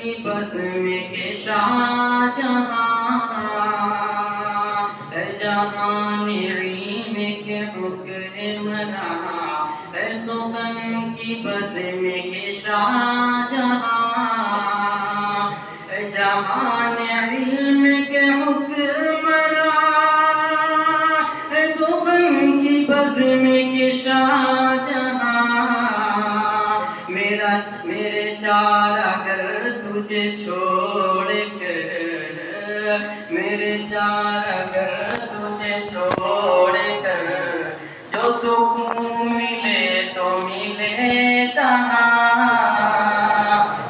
کی بزم کے شاہ جہاں، اے جہان علم کے حکمراں، اے سخن کی بزم کے شاہ جہاں، اے جہان علم کے حکمراں، اے سخن کی بزم کے شاہ جہاں، میرے چار اگر تجھے چھوڑ کر، میرے چار اگر تجھے چھوڑ کر، جو سکون ملے تو ملے کہاں،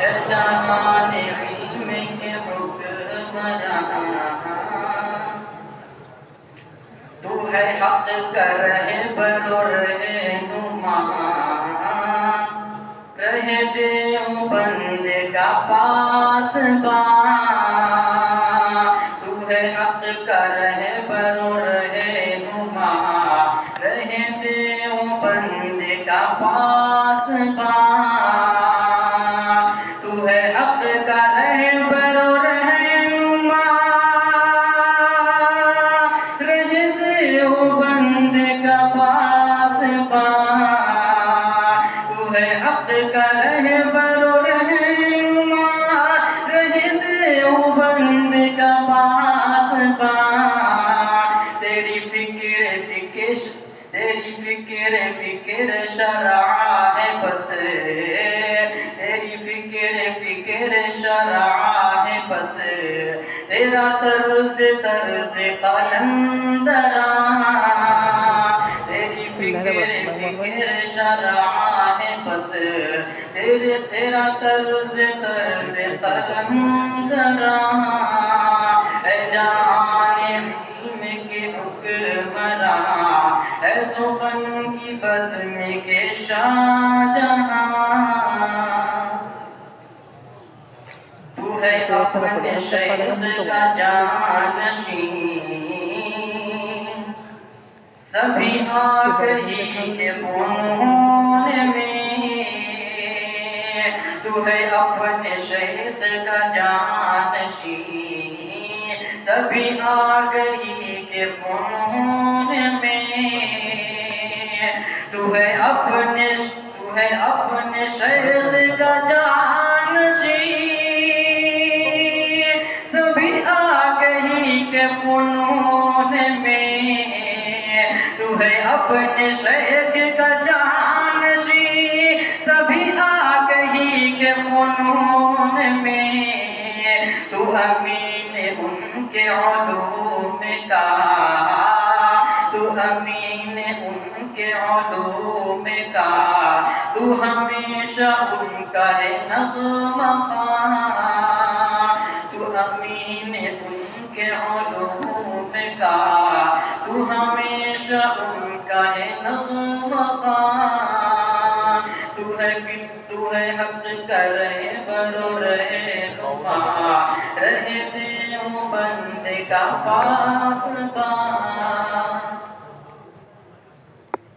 اے جہان علم کے حکمراں، تو ہے حق کا رہبر و رہنما، رہ دیوبند کا پاسباں، تو ہے حق کا رہبر و رہنما، رہ دیوبند کا پاسباں، تو ہے حق کا رہبر و رہنما، رہ دیوبند کا پاسباں، تو ہے حق کا رہبر و رہنما، رہ دیوبند کا پاسباں، تیری فکر شرع ہے بس، تیری فکر شرع ہے بس، تیرا طرز قلندراں، تیری فکر شرع ہے بس، تیرا طرز قلندراں، اے جہان علم کے حکمراں، اے سخن کی بزم کے شاہ جہاں، تو ہے اپنے شیخ کا جانشین، سبھی آگہی کے فنون میں، تو ہے اپنے شیخ کا جانشین، سبھی آگہی کے فنون میں، تو ہے اپنے شیخ کا جانشین، سبھی آگہی کے فنون میں، تو ہے اپنے شیخ کا جانشین، سبھی آگہی کے فنون میں، تو امین ان کے علوم کا، تو امین ان کے علوم کا، تو ہمیشہ ان کا ہے نغمہ خواں، تو امین ان کے علوم کا، تو ہمیشہ ان کا ہے نغمہ خواں، تو ہے حق کا رہبر و رہنما، رہ دیوبند کا پاسباں،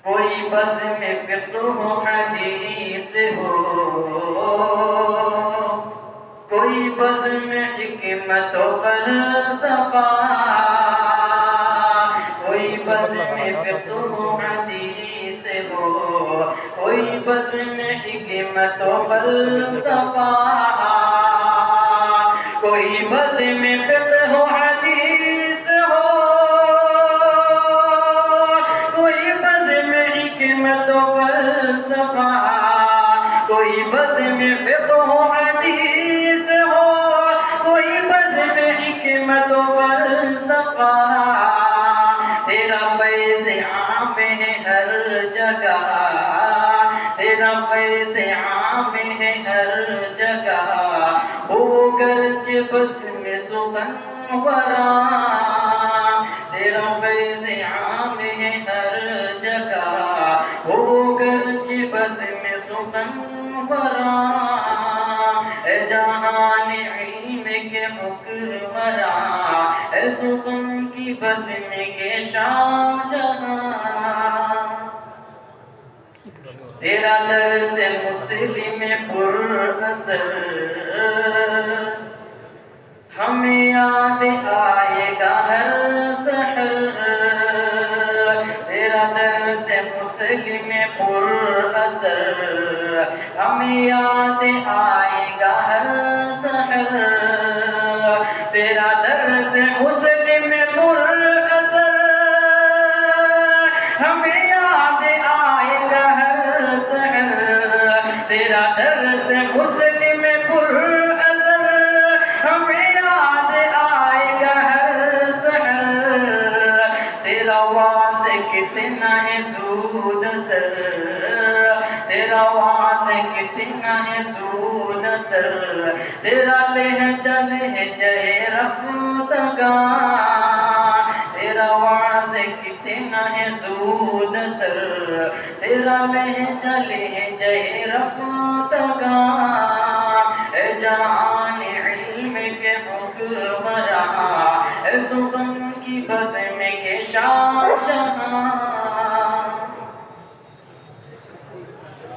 کوئی بزم فقہ و حدیث ہو، کوئی بزم حکمت و فلسفہ، کوئی بزم فقہ و حدیث ہو، کوئی بزم حکمت و فلسفہ، کوئی بزم فقہ و حدیث ہو، کوئی بزم حکمت و فلسفہ، کوئی بزم فقہ و حدیث ہو، کوئی بزم حکمت و فلسفہ، تیرا فیض عام ہے ہر جگہ، تیرا فیض عام ہے ہر جگہ، ہو گرچہ بزم سخنوراں، تیرا فیض عام ہے ہر جگہ، ہو گرچہ بزم سخنوراں، اے جہان علم کے حکمراں، اے سخن کی بزم کے شاہ جہاں، تیرا درس مسلم پر اثر، ہمیں یاد آئے گا ہر سحر تیرا درس مسلم پر اثر ہمیں یاد آئے گا ہر سحر تیرا درس مسلم پر اثر ہمیں یاد آئے گا ہر سحر تیرا واز کتنا ہے زود سر تیرا واز کتنا ہے زود سر تیرا لہجہ لہجہ رفتگاں تیرا واز کتنا ہے زود سر تیرا لہجہ لہجہ رفتگاں اے جان علم کے حکمراں اے سخن کی بزم کے شاہجہاں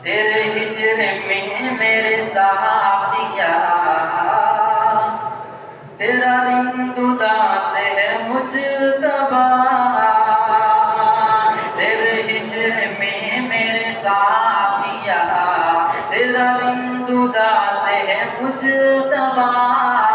تیرے ہجر میں میرے ساقیا تیرا رند اداس ہے مجتبی تیرے ہجر میں میرے ساقیا تیرا رند اداس ہے مجتبی